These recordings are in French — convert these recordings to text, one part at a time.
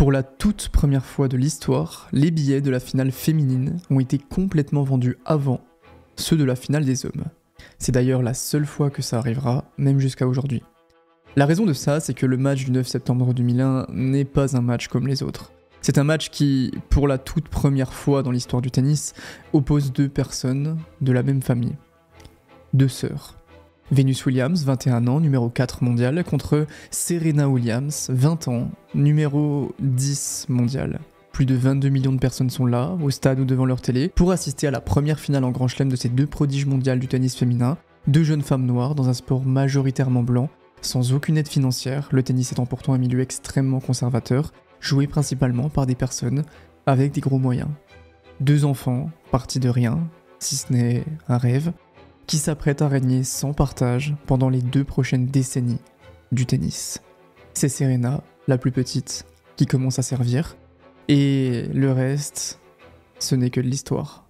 Pour la toute première fois de l'histoire, les billets de la finale féminine ont été complètement vendus avant ceux de la finale des hommes. C'est d'ailleurs la seule fois que ça arrivera, même jusqu'à aujourd'hui. La raison de ça, c'est que le match du 9 septembre 2001 n'est pas un match comme les autres. C'est un match qui, pour la toute première fois dans l'histoire du tennis, oppose deux personnes de la même famille. Deux sœurs. Venus Williams, 21 ans, numéro 4 mondial, contre Serena Williams, 20 ans, numéro 10 mondial. Plus de 22 millions de personnes sont là, au stade ou devant leur télé, pour assister à la première finale en Grand Chelem de ces deux prodiges mondiales du tennis féminin, deux jeunes femmes noires dans un sport majoritairement blanc, sans aucune aide financière, le tennis étant pourtant un milieu extrêmement conservateur, joué principalement par des personnes avec des gros moyens. Deux enfants, partis de rien, si ce n'est un rêve, qui s'apprêtent à régner sans partage pendant les 2 prochaines décennies du tennis. C'est Serena, la plus petite, qui commence à servir, et le reste, ce n'est que de l'histoire.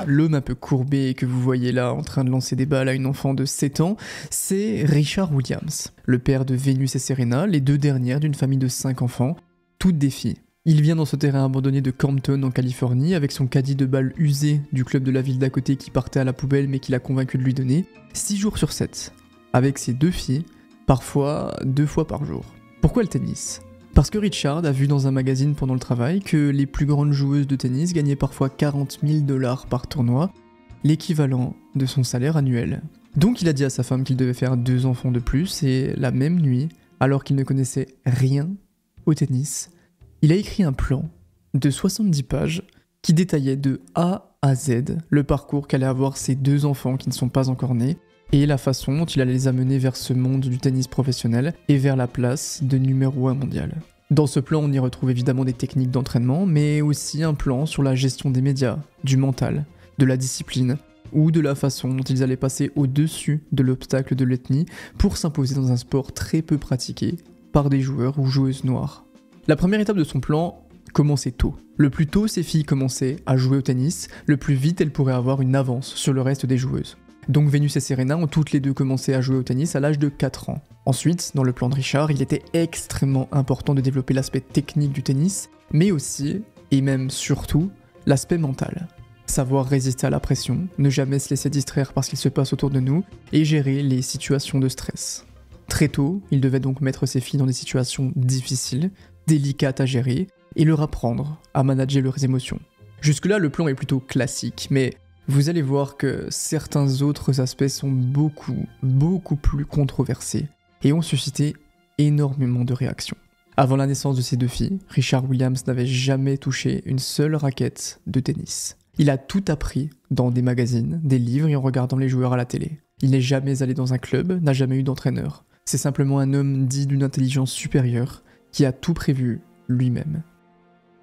L'homme un peu courbé que vous voyez là en train de lancer des balles à une enfant de 7 ans, c'est Richard Williams, le père de Venus et Serena, les deux dernières d'une famille de 5 enfants, toutes des filles. Il vient dans ce terrain abandonné de Campton en Californie avec son caddie de balles usé du club de la ville d'à côté qui partait à la poubelle mais qui l'a convaincu de lui donner, 6 jours sur 7, avec ses 2 filles, parfois 2 fois par jour. Pourquoi le tennis ? Parce que Richard a vu dans un magazine pendant le travail que les plus grandes joueuses de tennis gagnaient parfois 40 000 $ par tournoi, l'équivalent de son salaire annuel. Donc il a dit à sa femme qu'il devait faire 2 enfants de plus et la même nuit, alors qu'il ne connaissait rien au tennis, il a écrit un plan de 70 pages qui détaillait de A à Z le parcours qu'allaient avoir ces 2 enfants qui ne sont pas encore nés et la façon dont il allait les amener vers ce monde du tennis professionnel et vers la place de numéro 1 mondial. Dans ce plan, on y retrouve évidemment des techniques d'entraînement, mais aussi un plan sur la gestion des médias, du mental, de la discipline, ou de la façon dont ils allaient passer au-dessus de l'obstacle de l'ethnie pour s'imposer dans un sport très peu pratiqué par des joueurs ou joueuses noires. La première étape de son plan commençait tôt. Le plus tôt ces filles commençaient à jouer au tennis, le plus vite elles pourraient avoir une avance sur le reste des joueuses. Donc Venus et Serena ont toutes les deux commencé à jouer au tennis à l'âge de 4 ans. Ensuite, dans le plan de Richard, il était extrêmement important de développer l'aspect technique du tennis, mais aussi, et même surtout, l'aspect mental. Savoir résister à la pression, ne jamais se laisser distraire par ce qu'il se passe autour de nous, et gérer les situations de stress. Très tôt, il devait donc mettre ses filles dans des situations difficiles, délicates à gérer, et leur apprendre à manager leurs émotions. Jusque-là, le plan est plutôt classique, mais vous allez voir que certains autres aspects sont beaucoup plus controversés, et ont suscité énormément de réactions. Avant la naissance de ses 2 filles, Richard Williams n'avait jamais touché une seule raquette de tennis. Il a tout appris dans des magazines, des livres et en regardant les joueurs à la télé. Il n'est jamais allé dans un club, n'a jamais eu d'entraîneur. C'est simplement un homme dit d'une intelligence supérieure qui a tout prévu lui-même.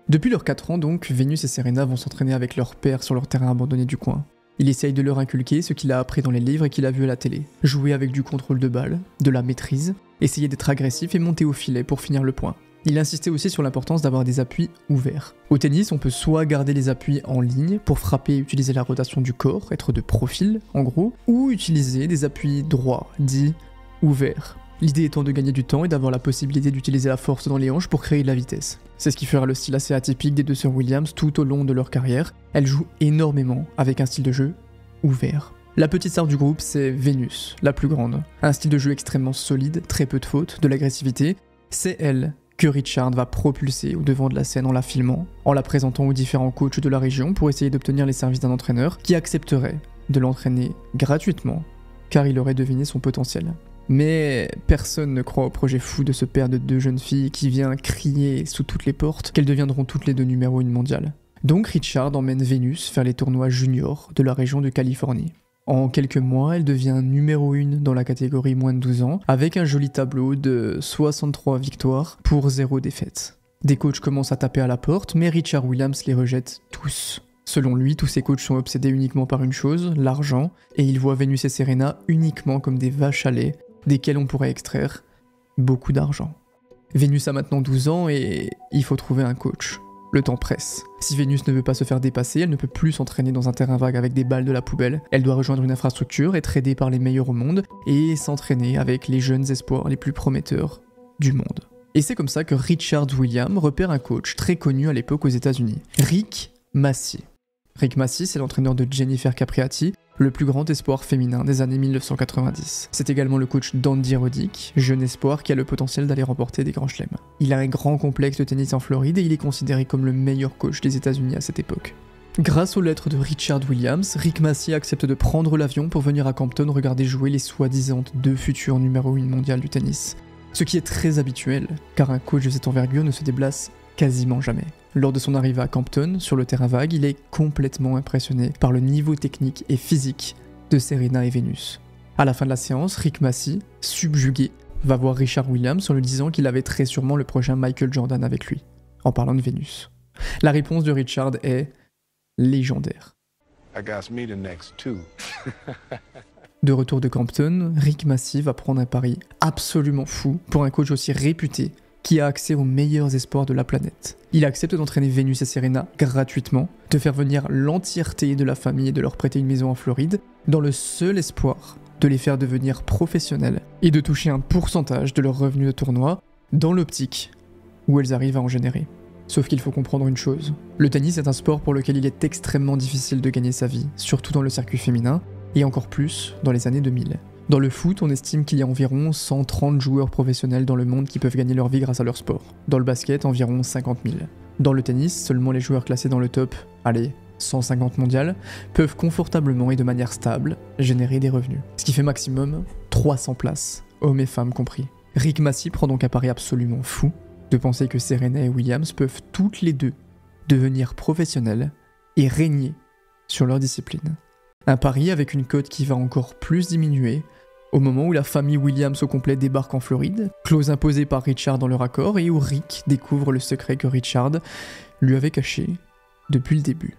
Depuis leurs 4 ans donc, Venus et Serena vont s'entraîner avec leur père sur leur terrain abandonné du coin. Il essaye de leur inculquer ce qu'il a appris dans les livres et qu'il a vu à la télé. Jouer avec du contrôle de balle, de la maîtrise, essayer d'être agressif et monter au filet pour finir le point. Il insistait aussi sur l'importance d'avoir des appuis ouverts. Au tennis, on peut soit garder les appuis en ligne pour frapper et utiliser la rotation du corps, être de profil en gros, ou utiliser des appuis droits, dits ouverts. L'idée étant de gagner du temps et d'avoir la possibilité d'utiliser la force dans les hanches pour créer de la vitesse. C'est ce qui fera le style assez atypique des 2 sœurs Williams tout au long de leur carrière. Elles jouent énormément avec un style de jeu ouvert. La petite star du groupe, c'est Venus, la plus grande. Un style de jeu extrêmement solide, très peu de fautes, de l'agressivité. C'est elle que Richard va propulser au devant de la scène en la filmant, en la présentant aux différents coachs de la région pour essayer d'obtenir les services d'un entraîneur qui accepterait de l'entraîner gratuitement, car il aurait deviné son potentiel. Mais personne ne croit au projet fou de ce père de 2 jeunes filles qui vient crier sous toutes les portes qu'elles deviendront toutes les 2 numéro 1 mondiale. Donc Richard emmène Venus faire les tournois juniors de la région de Californie. En quelques mois, elle devient numéro 1 dans la catégorie moins de 12 ans, avec un joli tableau de 63 victoires pour 0 défaite. Des coachs commencent à taper à la porte, mais Richard Williams les rejette tous. Selon lui, tous ces coachs sont obsédés uniquement par une chose, l'argent, et il voit Venus et Serena uniquement comme des vaches à lait, desquelles on pourrait extraire beaucoup d'argent. Venus a maintenant 12 ans et il faut trouver un coach. Le temps presse. Si Vénus ne veut pas se faire dépasser, elle ne peut plus s'entraîner dans un terrain vague avec des balles de la poubelle. Elle doit rejoindre une infrastructure, être aidée par les meilleurs au monde et s'entraîner avec les jeunes espoirs les plus prometteurs du monde. Et c'est comme ça que Richard Williams repère un coach très connu à l'époque aux États-Unis, Rick Massey. Rick Massey, c'est l'entraîneur de Jennifer Capriati, le plus grand espoir féminin des années 1990. C'est également le coach d'Andy Roddick, jeune espoir qui a le potentiel d'aller remporter des grands chelems. Il a un grand complexe de tennis en Floride et il est considéré comme le meilleur coach des États-Unis à cette époque. Grâce aux lettres de Richard Williams, Rick Massey accepte de prendre l'avion pour venir à Compton regarder jouer les soi-disant 2 futurs numéro 1 mondial du tennis. Ce qui est très habituel, car un coach de cette envergure ne se déplace quasiment jamais. Lors de son arrivée à Compton, sur le terrain vague, il est complètement impressionné par le niveau technique et physique de Serena et Vénus. À la fin de la séance, Rick Massey, subjugué, va voir Richard Williams en lui disant qu'il avait très sûrement le prochain Michael Jordan avec lui, en parlant de Vénus. La réponse de Richard est légendaire. I got me the next two. De retour de Compton, Rick Massey va prendre un pari absolument fou pour un coach aussi réputé qui a accès aux meilleurs espoirs de la planète. Il accepte d'entraîner Vénus et Serena gratuitement, de faire venir l'entièreté de la famille et de leur prêter une maison en Floride, dans le seul espoir de les faire devenir professionnels et de toucher un pourcentage de leurs revenus de tournoi dans l'optique où elles arrivent à en générer. Sauf qu'il faut comprendre une chose, le tennis est un sport pour lequel il est extrêmement difficile de gagner sa vie, surtout dans le circuit féminin, et encore plus dans les années 2000. Dans le foot, on estime qu'il y a environ 130 joueurs professionnels dans le monde qui peuvent gagner leur vie grâce à leur sport. Dans le basket, environ 50 000. Dans le tennis, seulement les joueurs classés dans le top, 150 mondial, peuvent confortablement et de manière stable générer des revenus. Ce qui fait maximum 300 places, hommes et femmes compris. Rick Massey prend donc un pari absolument fou de penser que Serena et Williams peuvent toutes les deux devenir professionnelles et régner sur leur discipline. Un pari avec une cote qui va encore plus diminuer au moment où la famille Williams au complet débarque en Floride, clause imposée par Richard dans leur accord et où Rick découvre le secret que Richard lui avait caché depuis le début.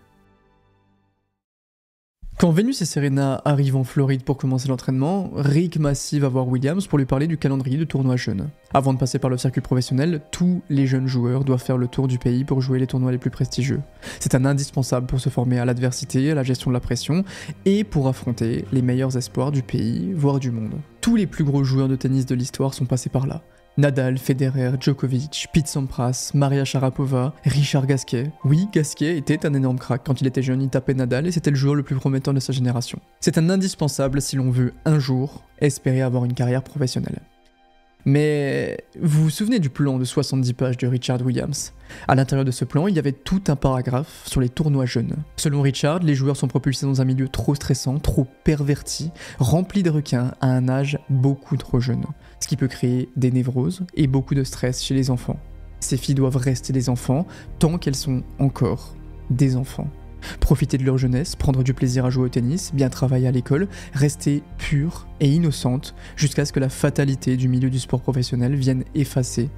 Quand Vénus et Serena arrivent en Floride pour commencer l'entraînement, Rick Massey va voir Williams pour lui parler du calendrier de tournois jeunes. Avant de passer par le circuit professionnel, tous les jeunes joueurs doivent faire le tour du pays pour jouer les tournois les plus prestigieux. C'est un indispensable pour se former à l'adversité, à la gestion de la pression, et pour affronter les meilleurs espoirs du pays, voire du monde. Tous les plus gros joueurs de tennis de l'histoire sont passés par là. Nadal, Federer, Djokovic, Pete Sampras, Maria Sharapova, Richard Gasquet. Oui, Gasquet était un énorme crack. Quand il était jeune, il tapait Nadal et c'était le joueur le plus prometteur de sa génération. C'est un indispensable si l'on veut un jour espérer avoir une carrière professionnelle. Mais vous vous souvenez du plan de 70 pages de Richard Williams? À l'intérieur de ce plan, il y avait tout un paragraphe sur les tournois jeunes. Selon Richard, les joueurs sont propulsés dans un milieu trop stressant, trop perverti, rempli de requins à un âge beaucoup trop jeune, ce qui peut créer des névroses et beaucoup de stress chez les enfants. Ces filles doivent rester des enfants tant qu'elles sont encore des enfants. Profiter de leur jeunesse, prendre du plaisir à jouer au tennis, bien travailler à l'école, rester pure et innocente jusqu'à ce que la fatalité du milieu du sport professionnel vienne effacer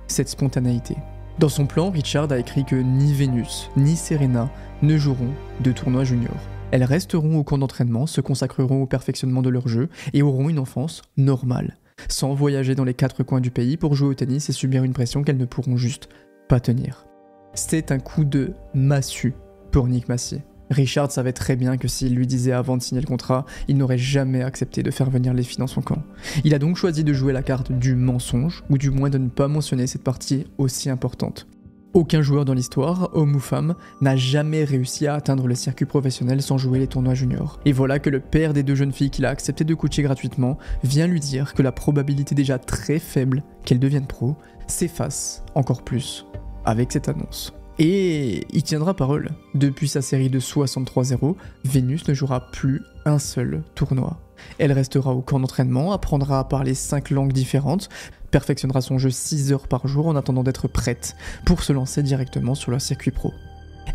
cette spontanéité. Dans son plan, Richard a écrit que ni Vénus ni Serena ne joueront de tournois juniors. Elles resteront au camp d'entraînement, se consacreront au perfectionnement de leur jeu et auront une enfance normale, sans voyager dans les 4 coins du pays pour jouer au tennis et subir une pression qu'elles ne pourront juste pas tenir. C'est un coup de massue pour Rick Massey. Richard savait très bien que s'il lui disait avant de signer le contrat, il n'aurait jamais accepté de faire venir les filles dans son camp. Il a donc choisi de jouer la carte du mensonge, ou du moins de ne pas mentionner cette partie aussi importante. Aucun joueur dans l'histoire, homme ou femme, n'a jamais réussi à atteindre le circuit professionnel sans jouer les tournois juniors. Et voilà que le père des 2 jeunes filles qu'il a accepté de coacher gratuitement vient lui dire que la probabilité déjà très faible qu'elles deviennent pro s'efface encore plus avec cette annonce. Et il tiendra parole. Depuis sa série de 63-0, Vénus ne jouera plus un seul tournoi. Elle restera au camp d'entraînement, apprendra à parler 5 langues différentes, perfectionnera son jeu 6 heures par jour en attendant d'être prête pour se lancer directement sur le circuit pro.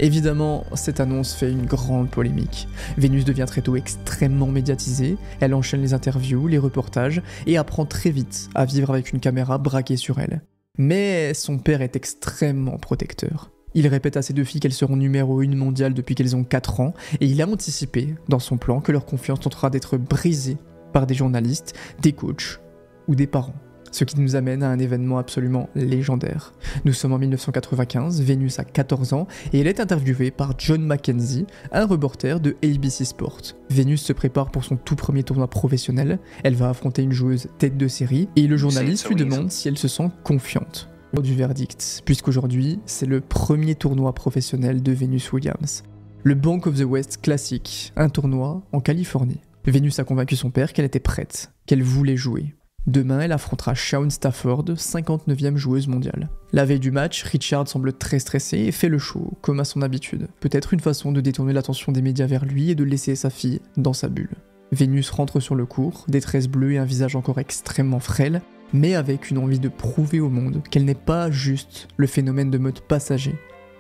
Évidemment, cette annonce fait une grande polémique. Vénus devient très tôt extrêmement médiatisée, elle enchaîne les interviews, les reportages et apprend très vite à vivre avec une caméra braquée sur elle. Mais son père est extrêmement protecteur. Il répète à ses 2 filles qu'elles seront numéro 1 mondiale depuis qu'elles ont 4 ans, et il a anticipé, dans son plan, que leur confiance tentera d'être brisée par des journalistes, des coachs ou des parents. Ce qui nous amène à un événement absolument légendaire. Nous sommes en 1995, Venus a 14 ans et elle est interviewée par John McKenzie, un reporter de ABC Sport. Venus se prépare pour son tout premier tournoi professionnel, elle va affronter une joueuse tête de série et le journaliste lui demande si elle se sent confiante. Du verdict, puisqu'aujourd'hui c'est le premier tournoi professionnel de Venus Williams. Le Bank of the West Classic, un tournoi en Californie. Venus a convaincu son père qu'elle était prête, qu'elle voulait jouer. Demain, elle affrontera Shawn Stafford, 59e joueuse mondiale. La veille du match, Richard semble très stressé et fait le show, comme à son habitude. Peut-être une façon de détourner l'attention des médias vers lui et de laisser sa fille dans sa bulle. Venus rentre sur le court, des tresses bleues et un visage encore extrêmement frêle, mais avec une envie de prouver au monde qu'elle n'est pas juste le phénomène de mode passager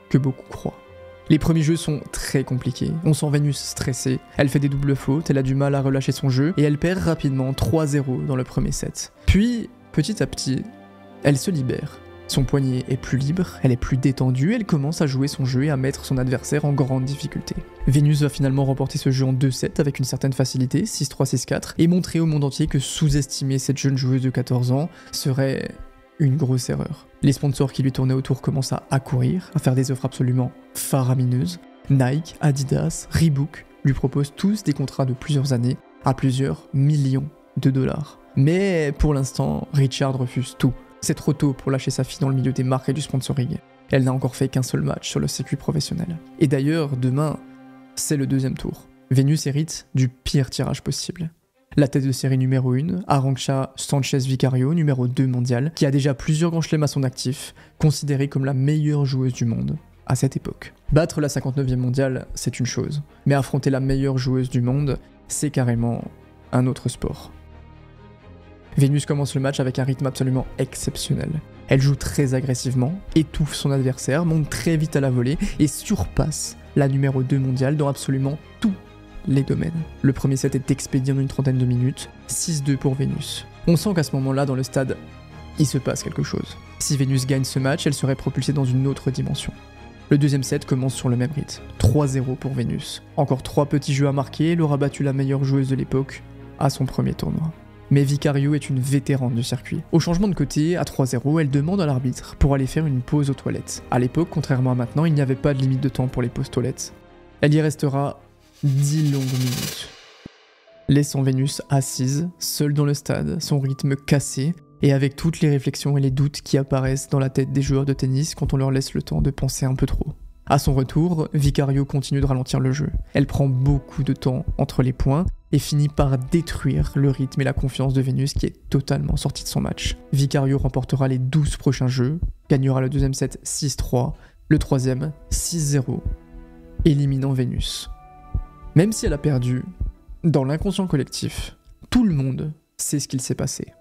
que beaucoup croient. Les premiers jeux sont très compliqués, on sent Venus stressée, elle fait des doubles fautes, elle a du mal à relâcher son jeu et elle perd rapidement 3-0 dans le premier set. Puis, petit à petit, elle se libère. Son poignet est plus libre, elle est plus détendue, elle commence à jouer son jeu et à mettre son adversaire en grande difficulté. Venus va finalement remporter ce jeu en 2-7 avec une certaine facilité, 6-3, 6-4, et montrer au monde entier que sous-estimer cette jeune joueuse de 14 ans serait une grosse erreur. Les sponsors qui lui tournaient autour commencent à accourir, à faire des offres absolument faramineuses. Nike, Adidas, Reebok lui proposent tous des contrats de plusieurs années à plusieurs millions de dollars. Mais pour l'instant, Richard refuse tout. C'est trop tôt pour lâcher sa fille dans le milieu des marques et du sponsoring. Elle n'a encore fait qu'un seul match sur le circuit professionnel. Et d'ailleurs, demain, c'est le deuxième tour. Venus hérite du pire tirage possible. La tête de série numéro 1, Arantxa Sánchez Vicario, numéro 2 mondial, qui a déjà plusieurs grands chelems à son actif, considérée comme la meilleure joueuse du monde à cette époque. Battre la 59e mondiale, c'est une chose, mais affronter la meilleure joueuse du monde, c'est carrément un autre sport. Venus commence le match avec un rythme absolument exceptionnel. Elle joue très agressivement, étouffe son adversaire, monte très vite à la volée et surpasse la numéro 2 mondiale dans absolument tout les domaines. Le premier set est expédié en une trentaine de minutes, 6-2 pour Venus. On sent qu'à ce moment-là, dans le stade, il se passe quelque chose. Si Venus gagne ce match, elle serait propulsée dans une autre dimension. Le deuxième set commence sur le même rythme, 3-0 pour Venus. Encore 3 petits jeux à marquer, elle aura battu la meilleure joueuse de l'époque à son premier tournoi. Mais Vicario est une vétérane du circuit. Au changement de côté, à 3-0, elle demande à l'arbitre pour aller faire une pause aux toilettes. À l'époque, contrairement à maintenant, il n'y avait pas de limite de temps pour les pauses toilettes. Elle y restera 10 longues minutes, laissant Venus assise, seule dans le stade, son rythme cassé, et avec toutes les réflexions et les doutes qui apparaissent dans la tête des joueurs de tennis quand on leur laisse le temps de penser un peu trop. À son retour, Vicario continue de ralentir le jeu. Elle prend beaucoup de temps entre les points et finit par détruire le rythme et la confiance de Venus qui est totalement sortie de son match. Vicario remportera les 12 prochains jeux, gagnera le deuxième set 6-3, le troisième 6-0, éliminant Venus. Même si elle a perdu, dans l'inconscient collectif, tout le monde sait ce qu'il s'est passé.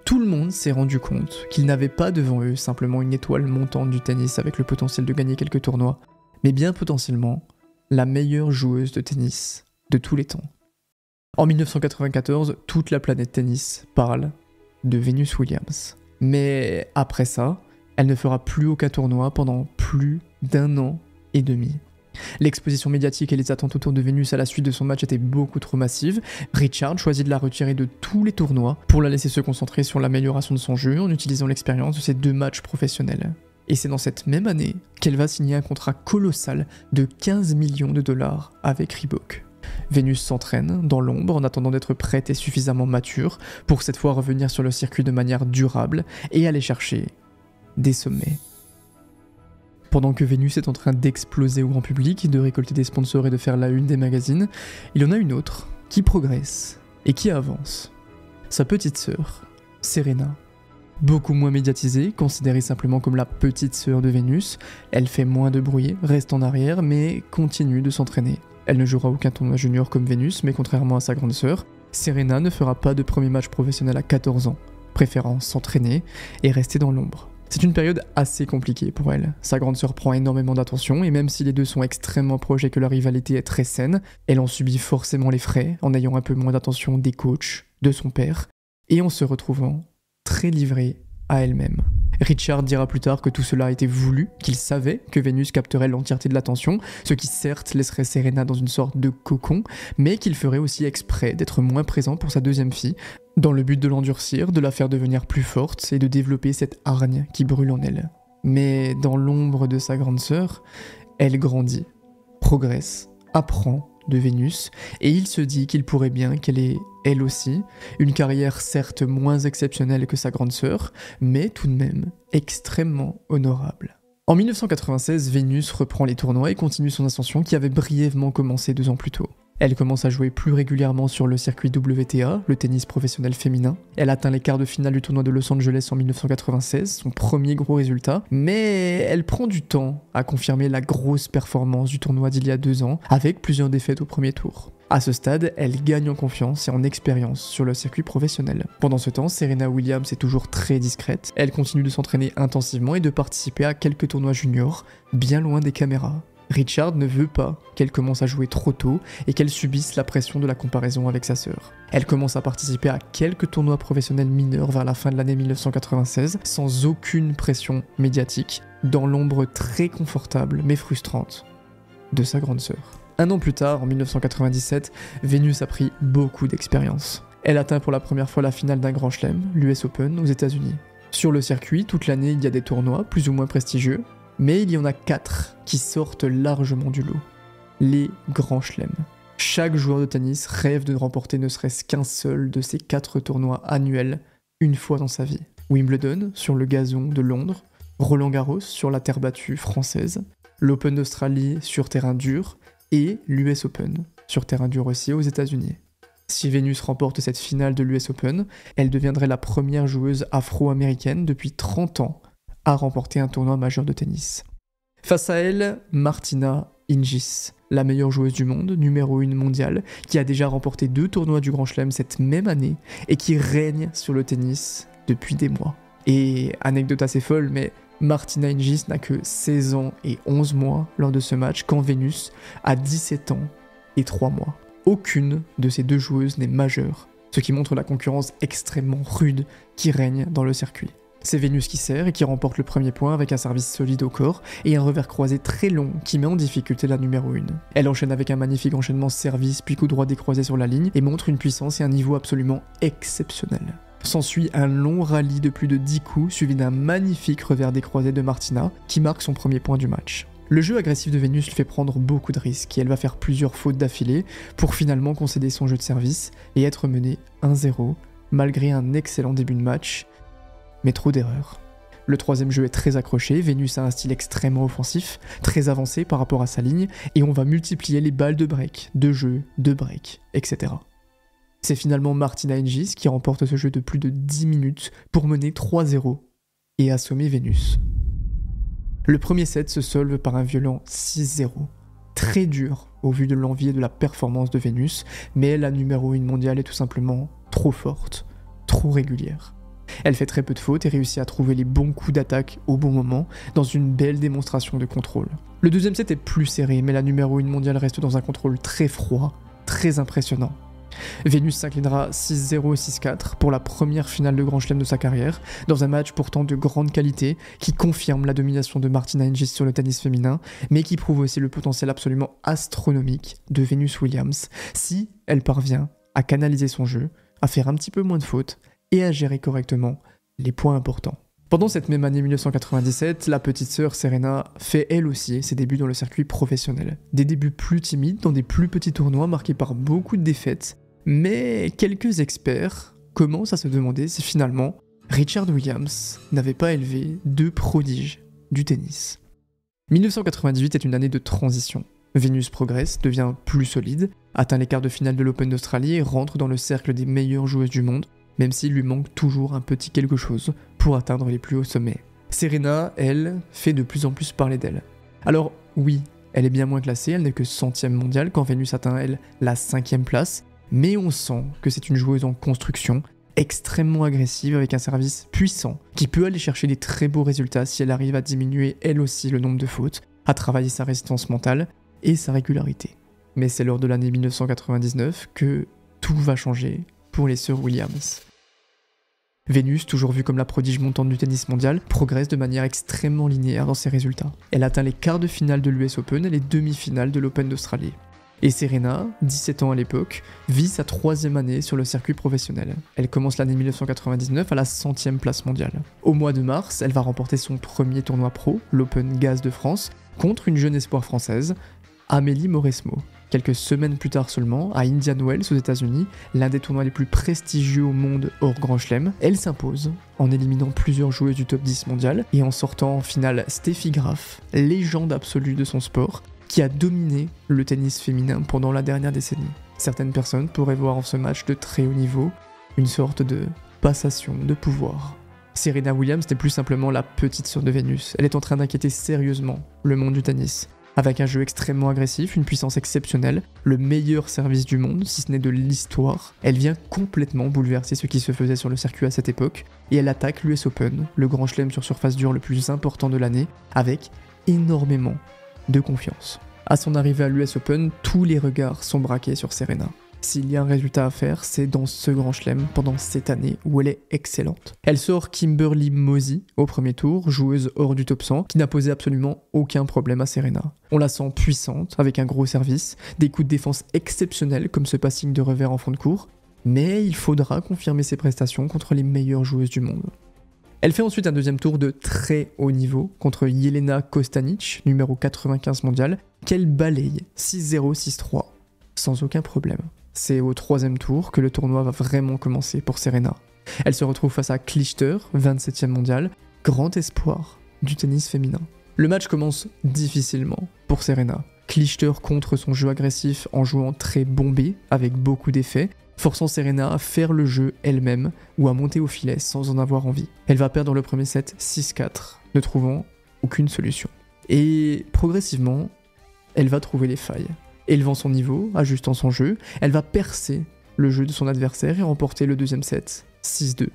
Tout le monde s'est rendu compte qu'ils n'avaient pas devant eux simplement une étoile montante du tennis avec le potentiel de gagner quelques tournois, mais bien potentiellement la meilleure joueuse de tennis de tous les temps. En 1994, toute la planète tennis parle de Venus Williams. Mais après ça, elle ne fera plus aucun tournoi pendant plus d'1 an et demi. L'exposition médiatique et les attentes autour de Venus à la suite de son match étaient beaucoup trop massives. Richard choisit de la retirer de tous les tournois pour la laisser se concentrer sur l'amélioration de son jeu en utilisant l'expérience de ses 2 matchs professionnels. Et c'est dans cette même année qu'elle va signer un contrat colossal de 15 millions de dollars avec Reebok. Venus s'entraîne dans l'ombre en attendant d'être prête et suffisamment mature pour cette fois revenir sur le circuit de manière durable et aller chercher des sommets. Pendant que Venus est en train d'exploser au grand public, de récolter des sponsors et de faire la une des magazines, il y en a une autre qui progresse et qui avance. Sa petite sœur, Serena. Beaucoup moins médiatisée, considérée simplement comme la petite sœur de Venus, elle fait moins de bruit, reste en arrière, mais continue de s'entraîner. Elle ne jouera aucun tournoi junior comme Venus, mais contrairement à sa grande sœur, Serena ne fera pas de premier match professionnel à 14 ans, préférant s'entraîner et rester dans l'ombre. C'est une période assez compliquée pour elle. Sa grande sœur prend énormément d'attention et même si les deux sont extrêmement proches et que leur rivalité est très saine, elle en subit forcément les frais en ayant un peu moins d'attention des coachs, de son père, et en se retrouvant très livrée à elle-même. Richard dira plus tard que tout cela a été voulu, qu'il savait que Venus capterait l'entièreté de l'attention, ce qui certes laisserait Serena dans une sorte de cocon, mais qu'il ferait aussi exprès d'être moins présent pour sa deuxième fille, dans le but de l'endurcir, de la faire devenir plus forte et de développer cette hargne qui brûle en elle. Mais dans l'ombre de sa grande sœur, elle grandit, progresse, apprend de Vénus, et il se dit qu'il pourrait bien qu'elle ait, elle aussi, une carrière certes moins exceptionnelle que sa grande sœur, mais tout de même extrêmement honorable. En 1996, Vénus reprend les tournois et continue son ascension qui avait brièvement commencé 2 ans plus tôt. Elle commence à jouer plus régulièrement sur le circuit WTA, le tennis professionnel féminin. Elle atteint les quarts de finale du tournoi de Los Angeles en 1996, son premier gros résultat, mais elle prend du temps à confirmer la grosse performance du tournoi d'il y a 2 ans, avec plusieurs défaites au premier tour. À ce stade, elle gagne en confiance et en expérience sur le circuit professionnel. Pendant ce temps, Serena Williams est toujours très discrète. Elle continue de s'entraîner intensivement et de participer à quelques tournois juniors, bien loin des caméras. Richard ne veut pas qu'elle commence à jouer trop tôt et qu'elle subisse la pression de la comparaison avec sa sœur. Elle commence à participer à quelques tournois professionnels mineurs vers la fin de l'année 1996, sans aucune pression médiatique, dans l'ombre très confortable mais frustrante de sa grande sœur. 1 an plus tard, en 1997, Vénus a pris beaucoup d'expérience. Elle atteint pour la première fois la finale d'un grand chelem, l'US Open, aux États-Unis. Sur le circuit, toute l'année, il y a des tournois plus ou moins prestigieux, mais il y en a 4 qui sortent largement du lot. Les grands chelems. Chaque joueur de tennis rêve de remporter ne serait-ce qu'un seul de ces 4 tournois annuels une fois dans sa vie. Wimbledon, sur le gazon de Londres, Roland Garros, sur la terre battue française, l'Open d'Australie sur terrain dur, et l'US Open, sur terrain dur aussi aux États-Unis. Si Vénus remporte cette finale de l'US Open, elle deviendrait la première joueuse afro-américaine depuis 30 ans à remporter un tournoi majeur de tennis. Face à elle, Martina Hingis, la meilleure joueuse du monde, numéro 1 mondiale, qui a déjà remporté 2 tournois du Grand Chelem cette même année et qui règne sur le tennis depuis des mois. Et anecdote assez folle, mais Martina Hingis n'a que 16 ans et 11 mois lors de ce match, quand Vénus a 17 ans et 3 mois. Aucune de ces 2 joueuses n'est majeure, ce qui montre la concurrence extrêmement rude qui règne dans le circuit. C'est Vénus qui sert et qui remporte le premier point avec un service solide au corps et un revers croisé très long qui met en difficulté la numéro 1. Elle enchaîne avec un magnifique enchaînement service puis coup droit décroisé sur la ligne et montre une puissance et un niveau absolument exceptionnel. S'ensuit un long rallye de plus de 10 coups suivi d'un magnifique revers décroisé de Martina qui marque son premier point du match. Le jeu agressif de Vénus lui fait prendre beaucoup de risques et elle va faire plusieurs fautes d'affilée pour finalement concéder son jeu de service et être menée 1-0 malgré un excellent début de match, mais trop d'erreurs. Le troisième jeu est très accroché, Vénus a un style extrêmement offensif, très avancé par rapport à sa ligne, et on va multiplier les balles de break, de jeu, de break, etc. C'est finalement Martina Hingis qui remporte ce jeu de plus de 10 minutes pour mener 3-0 et assommer Vénus. Le premier set se solve par un violent 6-0. Très dur au vu de l'envie et de la performance de Vénus, mais la numéro 1 mondiale est tout simplement trop forte, trop régulière. Elle fait très peu de fautes et réussit à trouver les bons coups d'attaque au bon moment, dans une belle démonstration de contrôle. Le deuxième set est plus serré, mais la numéro 1 mondiale reste dans un contrôle très froid, très impressionnant. Vénus s'inclinera 6-0 et 6-4 pour la première finale de Grand Chelem de sa carrière, dans un match pourtant de grande qualité qui confirme la domination de Martina Hingis sur le tennis féminin, mais qui prouve aussi le potentiel absolument astronomique de Venus Williams si elle parvient à canaliser son jeu, à faire un petit peu moins de fautes et à gérer correctement les points importants. Pendant cette même année 1997, la petite sœur Serena fait elle aussi ses débuts dans le circuit professionnel. Des débuts plus timides dans des plus petits tournois marqués par beaucoup de défaites, mais quelques experts commencent à se demander si finalement Richard Williams n'avait pas élevé 2 prodiges du tennis. 1998 est une année de transition. Vénus progresse, devient plus solide, atteint les quarts de finale de l'Open d'Australie et rentre dans le cercle des meilleures joueuses du monde, même s'il lui manque toujours un petit quelque chose pour atteindre les plus hauts sommets. Serena, elle, fait de plus en plus parler d'elle. Alors oui, elle est bien moins classée, elle n'est que 100e mondiale quand Vénus atteint, elle, la 5e place, mais on sent que c'est une joueuse en construction, extrêmement agressive avec un service puissant, qui peut aller chercher des très beaux résultats si elle arrive à diminuer elle aussi le nombre de fautes, à travailler sa résistance mentale et sa régularité. Mais c'est lors de l'année 1999 que tout va changer pour les sœurs Williams. Vénus, toujours vue comme la prodige montante du tennis mondial, progresse de manière extrêmement linéaire dans ses résultats. Elle atteint les quarts de finale de l'US Open et les demi-finales de l'Open d'Australie. Et Serena, 17 ans à l'époque, vit sa 3e année sur le circuit professionnel. Elle commence l'année 1999 à la 100e place mondiale. Au mois de mars, elle va remporter son premier tournoi pro, l'Open Gaz de France, contre une jeune espoir française, Amélie Mauresmo. Quelques semaines plus tard seulement, à Indian Wells aux États-Unis, l'un des tournois les plus prestigieux au monde hors Grand Chelem, elle s'impose en éliminant plusieurs joueuses du top 10 mondial et en sortant en finale Steffi Graf, légende absolue de son sport, qui a dominé le tennis féminin pendant la dernière décennie. Certaines personnes pourraient voir en ce match de très haut niveau une sorte de passation de pouvoir. Serena Williams n'est plus simplement la petite sœur de Vénus, elle est en train d'inquiéter sérieusement le monde du tennis. Avec un jeu extrêmement agressif, une puissance exceptionnelle, le meilleur service du monde, si ce n'est de l'histoire, elle vient complètement bouleverser ce qui se faisait sur le circuit à cette époque, et elle attaque l'US Open, le grand chelem sur surface dure le plus important de l'année, avec énormément de confiance. À son arrivée à l'US Open, tous les regards sont braqués sur Serena. S'il y a un résultat à faire, c'est dans ce grand chelem pendant cette année où elle est excellente. Elle sort Kimberly Mosey au premier tour, joueuse hors du top 100, qui n'a posé absolument aucun problème à Serena. On la sent puissante, avec un gros service, des coups de défense exceptionnels comme ce passing de revers en fond de court, mais il faudra confirmer ses prestations contre les meilleures joueuses du monde. Elle fait ensuite un deuxième tour de très haut niveau contre Jelena Kostanić, numéro 95 mondial, qu'elle balaye 6-0, 6-3, sans aucun problème. C'est au 3e tour que le tournoi va vraiment commencer pour Serena. Elle se retrouve face à Clijsters, 27e mondial, grand espoir du tennis féminin. Le match commence difficilement pour Serena. Clijsters contre son jeu agressif en jouant très bombé, avec beaucoup d'effets, forçant Serena à faire le jeu elle-même ou à monter au filet sans en avoir envie. Elle va perdre le premier set 6-4, ne trouvant aucune solution. Et progressivement, elle va trouver les failles. Élevant son niveau, ajustant son jeu, elle va percer le jeu de son adversaire et remporter le deuxième set 6-2.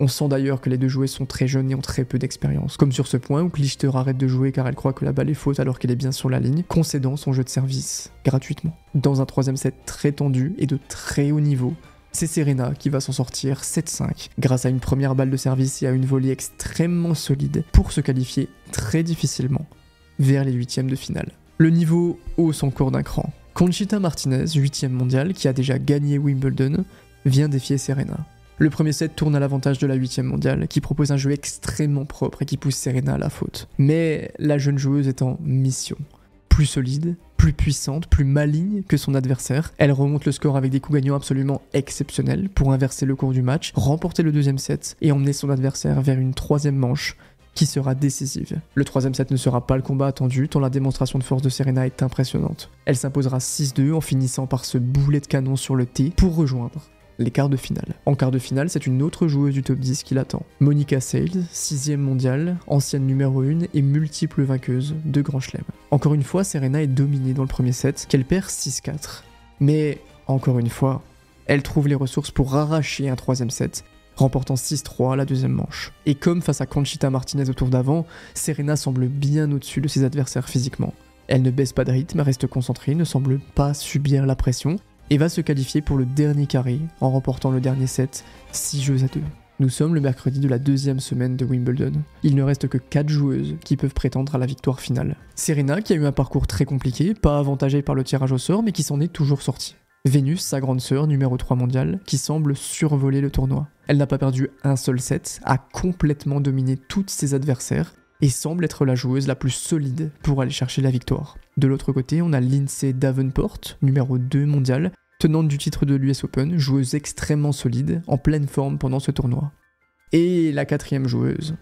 On sent d'ailleurs que les deux joueuses sont très jeunes et ont très peu d'expérience, comme sur ce point où Clijsters arrête de jouer car elle croit que la balle est faute alors qu'elle est bien sur la ligne, concédant son jeu de service gratuitement. Dans un 3e set très tendu et de très haut niveau, c'est Serena qui va s'en sortir 7-5 grâce à une première balle de service et à une volée extrêmement solide pour se qualifier très difficilement vers les 8e de finale. Le niveau hausse encore d'un cran. Conchita Martinez, 8e mondiale, qui a déjà gagné Wimbledon, vient défier Serena. Le premier set tourne à l'avantage de la 8e mondiale, qui propose un jeu extrêmement propre et qui pousse Serena à la faute. Mais la jeune joueuse est en mission. Plus solide, plus puissante, plus maligne que son adversaire, elle remonte le score avec des coups gagnants absolument exceptionnels pour inverser le cours du match, remporter le deuxième set et emmener son adversaire vers une 3e manche qui sera décisive. Le 3e set ne sera pas le combat attendu, tant la démonstration de force de Serena est impressionnante. Elle s'imposera 6-2 en finissant par ce boulet de canon sur le T pour rejoindre les quarts de finale. En quart de finale, c'est une autre joueuse du top 10 qui l'attend. Monica Seles, 6e mondiale, ancienne numéro 1 et multiple vainqueuse de Grand Chelem. Encore une fois, Serena est dominée dans le premier set, qu'elle perd 6-4. Mais, encore une fois, elle trouve les ressources pour arracher un 3e set, remportant 6-3 à la deuxième manche. Et comme face à Conchita Martinez au tour d'avant, Serena semble bien au-dessus de ses adversaires physiquement. Elle ne baisse pas de rythme, reste concentrée, ne semble pas subir la pression, et va se qualifier pour le dernier carré en remportant le dernier set 6-2. Nous sommes le mercredi de la 2e semaine de Wimbledon. Il ne reste que 4 joueuses qui peuvent prétendre à la victoire finale. Serena, qui a eu un parcours très compliqué, pas avantagée par le tirage au sort, mais qui s'en est toujours sortie. Vénus, sa grande sœur, numéro 3 mondiale, qui semble survoler le tournoi. Elle n'a pas perdu un seul set, a complètement dominé toutes ses adversaires et semble être la joueuse la plus solide pour aller chercher la victoire. De l'autre côté, on a Lindsay Davenport, numéro 2 mondiale, tenante du titre de l'US Open, joueuse extrêmement solide, en pleine forme pendant ce tournoi. Et la 4e joueuse,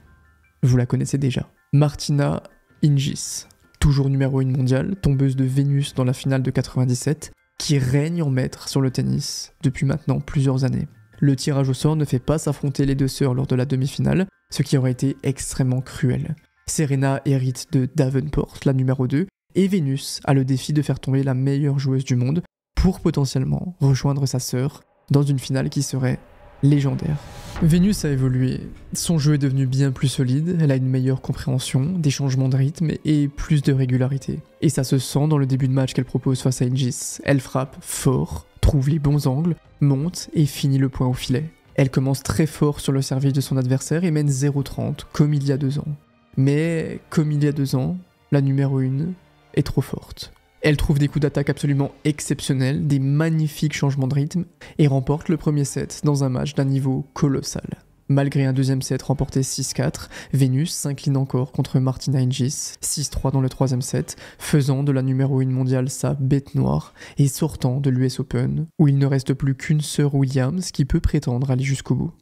vous la connaissez déjà, Martina Hingis, toujours numéro 1 mondiale, tombeuse de Vénus dans la finale de 97, qui règne en maître sur le tennis depuis maintenant plusieurs années. Le tirage au sort ne fait pas s'affronter les deux sœurs lors de la demi-finale, ce qui aurait été extrêmement cruel. Serena hérite de Davenport, la numéro 2, et Vénus a le défi de faire tomber la meilleure joueuse du monde pour potentiellement rejoindre sa sœur dans une finale qui serait légendaire. Vénus a évolué, son jeu est devenu bien plus solide, elle a une meilleure compréhension, des changements de rythme et plus de régularité. Et ça se sent dans le début de match qu'elle propose face à Hingis. Elle frappe fort, trouve les bons angles, monte et finit le point au filet. Elle commence très fort sur le service de son adversaire et mène 0-30 comme il y a 2 ans. Mais comme il y a 2 ans, la numéro 1 est trop forte. Elle trouve des coups d'attaque absolument exceptionnels, des magnifiques changements de rythme, et remporte le premier set dans un match d'un niveau colossal. Malgré un deuxième set remporté 6-4, Venus s'incline encore contre Martina Hingis, 6-3 dans le troisième set, faisant de la numéro 1 mondiale sa bête noire et sortant de l'US Open, où il ne reste plus qu'une sœur Williams qui peut prétendre aller jusqu'au bout.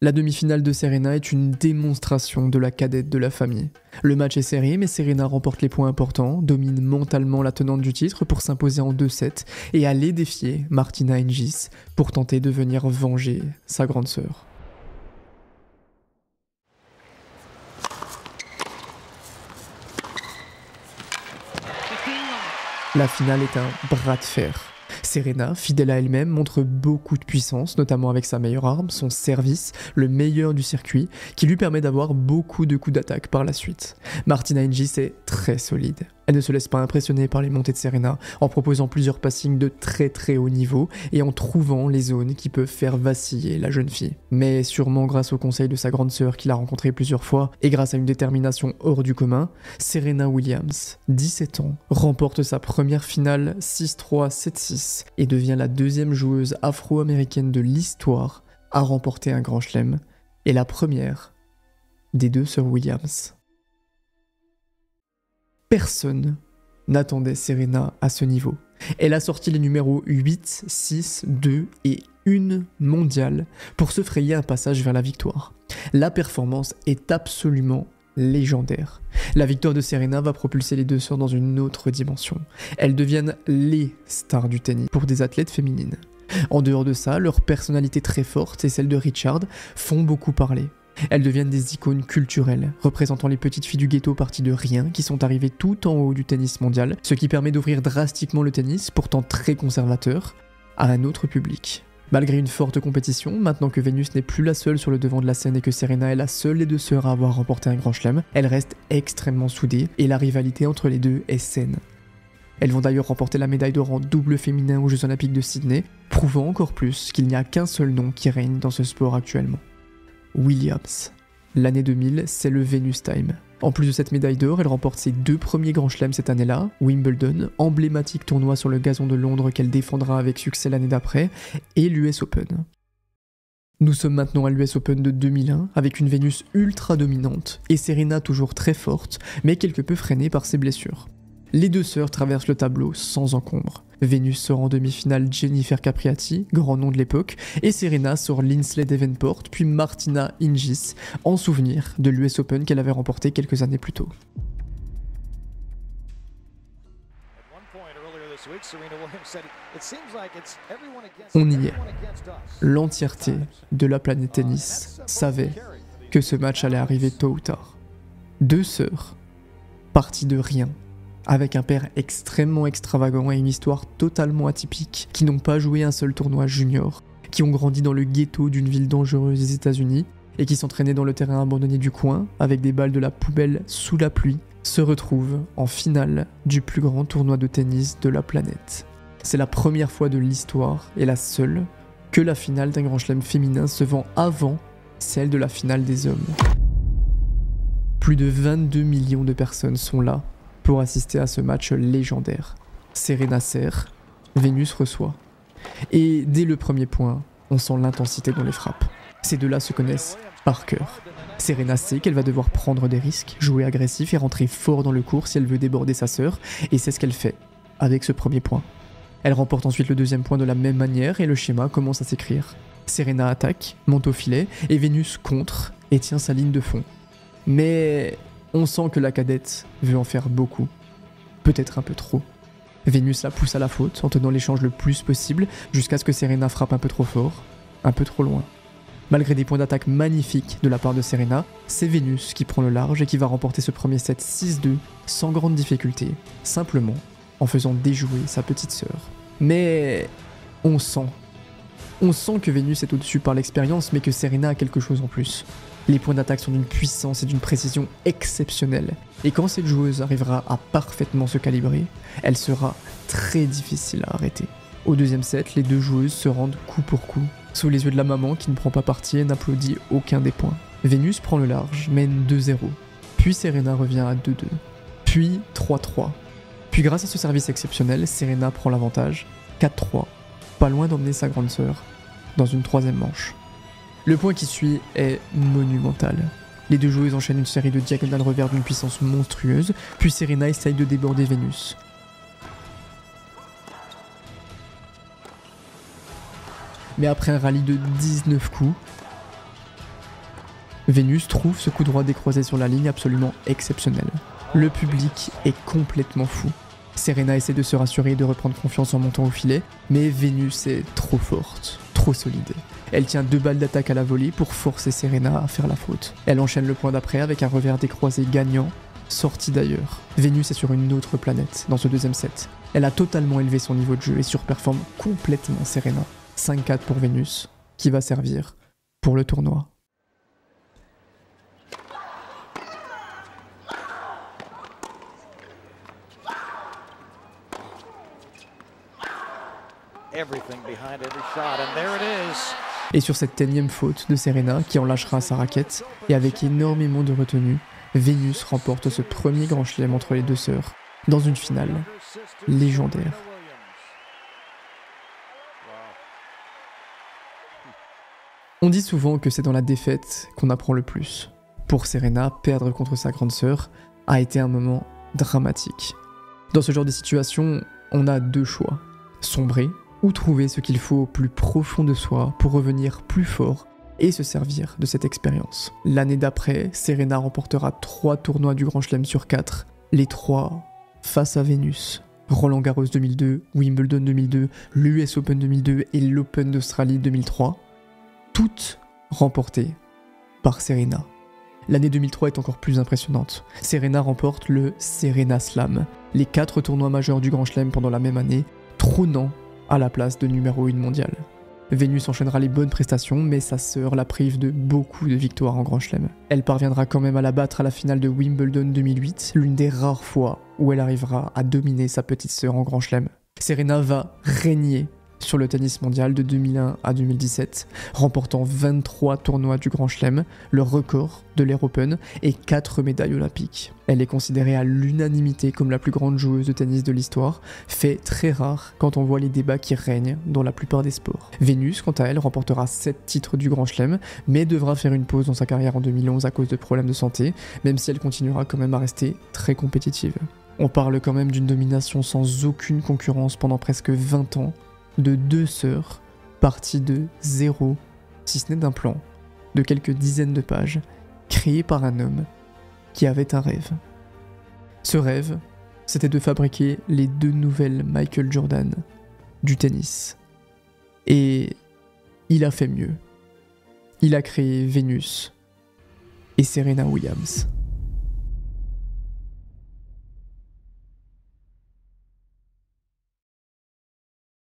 La demi-finale de Serena est une démonstration de la cadette de la famille. Le match est serré, mais Serena remporte les points importants, domine mentalement la tenante du titre pour s'imposer en 2-7 et aller défier Martina Hingis pour tenter de venir venger sa grande sœur. La finale est un bras de fer. Serena, fidèle à elle-même, montre beaucoup de puissance, notamment avec sa meilleure arme, son service, le meilleur du circuit, qui lui permet d'avoir beaucoup de coups d'attaque par la suite. Martina Hingis est très solide. Elle ne se laisse pas impressionner par les montées de Serena, en proposant plusieurs passings de très haut niveau et en trouvant les zones qui peuvent faire vaciller la jeune fille. Mais sûrement grâce au conseil de sa grande sœur qui l'a rencontrée plusieurs fois et grâce à une détermination hors du commun, Serena Williams, 17 ans, remporte sa première finale 6-3, 7-6 et devient la deuxième joueuse afro-américaine de l'histoire à remporter un grand chelem et la première des deux sœurs Williams. Personne n'attendait Serena à ce niveau. Elle a sorti les numéros 8, 6, 2 et 1 mondiale pour se frayer un passage vers la victoire. La performance est absolument légendaire. La victoire de Serena va propulser les deux sœurs dans une autre dimension. Elles deviennent les stars du tennis pour des athlètes féminines. En dehors de ça, leur personnalité très forte et celle de Richard font beaucoup parler. Elles deviennent des icônes culturelles, représentant les petites filles du ghetto parties de rien qui sont arrivées tout en haut du tennis mondial, ce qui permet d'ouvrir drastiquement le tennis, pourtant très conservateur, à un autre public. Malgré une forte compétition, maintenant que Venus n'est plus la seule sur le devant de la scène et que Serena est la seule des deux sœurs à avoir remporté un grand chelem, elles restent extrêmement soudées et la rivalité entre les deux est saine. Elles vont d'ailleurs remporter la médaille d'or en double féminin aux Jeux Olympiques de Sydney, prouvant encore plus qu'il n'y a qu'un seul nom qui règne dans ce sport actuellement. Williams. L'année 2000, c'est le Venus Time. En plus de cette médaille d'or, elle remporte ses 2 premiers grands chelems cette année-là, Wimbledon, emblématique tournoi sur le gazon de Londres qu'elle défendra avec succès l'année d'après, et l'US Open. Nous sommes maintenant à l'US Open de 2001, avec une Venus ultra dominante, et Serena toujours très forte, mais quelque peu freinée par ses blessures. Les deux sœurs traversent le tableau sans encombre. Venus sort en demi-finale Jennifer Capriati, grand nom de l'époque, et Serena sort Lindsay Davenport, puis Martina Hingis, en souvenir de l'US Open qu'elle avait remporté quelques années plus tôt. On y est. L'entièreté de la planète tennis savait que ce match allait arriver tôt ou tard. Deux sœurs, parties de rien, avec un père extrêmement extravagant et une histoire totalement atypique, qui n'ont pas joué un seul tournoi junior, qui ont grandi dans le ghetto d'une ville dangereuse des États-Unis et qui s'entraînaient dans le terrain abandonné du coin avec des balles de la poubelle sous la pluie, se retrouvent en finale du plus grand tournoi de tennis de la planète. C'est la première fois de l'histoire, et la seule, que la finale d'un grand chelem féminin se vend avant celle de la finale des hommes. Plus de 22 millions de personnes sont là pour assister à ce match légendaire. Serena sert, Venus reçoit. Et dès le premier point, on sent l'intensité dans les frappes. Ces deux-là se connaissent par cœur. Serena sait qu'elle va devoir prendre des risques, jouer agressif et rentrer fort dans le court si elle veut déborder sa sœur, et c'est ce qu'elle fait, avec ce premier point. Elle remporte ensuite le deuxième point de la même manière et le schéma commence à s'écrire. Serena attaque, monte au filet, et Venus contre et tient sa ligne de fond. Mais on sent que la cadette veut en faire beaucoup, peut-être un peu trop. Venus la pousse à la faute en tenant l'échange le plus possible jusqu'à ce que Serena frappe un peu trop fort, un peu trop loin. Malgré des points d'attaque magnifiques de la part de Serena, c'est Venus qui prend le large et qui va remporter ce premier set 6-2 sans grande difficulté, simplement en faisant déjouer sa petite sœur. Mais on sent que Venus est au-dessus par l'expérience, mais que Serena a quelque chose en plus. Les points d'attaque sont d'une puissance et d'une précision exceptionnelles. Et quand cette joueuse arrivera à parfaitement se calibrer, elle sera très difficile à arrêter. Au deuxième set, les deux joueuses se rendent coup pour coup, sous les yeux de la maman qui ne prend pas parti et n'applaudit aucun des points. Venus prend le large, mène 2-0. Puis Serena revient à 2-2. Puis 3-3. Puis grâce à ce service exceptionnel, Serena prend l'avantage, 4-3, pas loin d'emmener sa grande sœur dans une troisième manche. Le point qui suit est monumental. Les deux joueuses enchaînent une série de diagonales revers d'une puissance monstrueuse, puis Serena essaye de déborder Vénus. Mais après un rallye de 19 coups, Vénus trouve ce coup droit décroisé sur la ligne absolument exceptionnel. Le public est complètement fou. Serena essaie de se rassurer et de reprendre confiance en montant au filet, mais Vénus est trop forte, trop solide. Elle tient 2 balles d'attaque à la volée pour forcer Serena à faire la faute. Elle enchaîne le point d'après avec un revers décroisé gagnant, sorti d'ailleurs. Vénus est sur une autre planète dans ce deuxième set. Elle a totalement élevé son niveau de jeu et surperforme complètement Serena. 5-4 pour Vénus, qui va servir pour le tournoi. Et sur cette énième faute de Serena, qui en lâchera sa raquette, et avec énormément de retenue, Vénus remporte ce premier grand chelem entre les deux sœurs, dans une finale légendaire. On dit souvent que c'est dans la défaite qu'on apprend le plus. Pour Serena, perdre contre sa grande sœur a été un moment dramatique. Dans ce genre de situation, on a 2 choix. Sombrer, ou trouver ce qu'il faut au plus profond de soi pour revenir plus fort et se servir de cette expérience. L'année d'après, Serena remportera 3 tournois du Grand Chelem sur 4, les 3 face à Vénus. Roland Garros 2002, Wimbledon 2002, l'US Open 2002 et l'Open d'Australie 2003, toutes remportées par Serena. L'année 2003 est encore plus impressionnante. Serena remporte le Serena Slam, les 4 tournois majeurs du Grand Chelem pendant la même année, trônant à la place de numéro 1 mondial. Vénus enchaînera les bonnes prestations, mais sa sœur la prive de beaucoup de victoires en Grand Chelem. Elle parviendra quand même à la battre à la finale de Wimbledon 2008, l'une des rares fois où elle arrivera à dominer sa petite sœur en Grand Chelem. Serena va régner sur le tennis mondial de 2001 à 2017, remportant 23 tournois du Grand Chelem, le record de l'Air Open et 4 médailles olympiques. Elle est considérée à l'unanimité comme la plus grande joueuse de tennis de l'histoire, fait très rare quand on voit les débats qui règnent dans la plupart des sports. Vénus, quant à elle, remportera 7 titres du Grand Chelem, mais devra faire une pause dans sa carrière en 2011 à cause de problèmes de santé, même si elle continuera quand même à rester très compétitive. On parle quand même d'une domination sans aucune concurrence pendant presque 20 ans, de 2 sœurs, parties de 0, si ce n'est d'un plan, de quelques dizaines de pages, créé par un homme qui avait un rêve. Ce rêve, c'était de fabriquer les 2 nouvelles Michael Jordan du tennis. Et il a fait mieux. Il a créé Vénus et Serena Williams.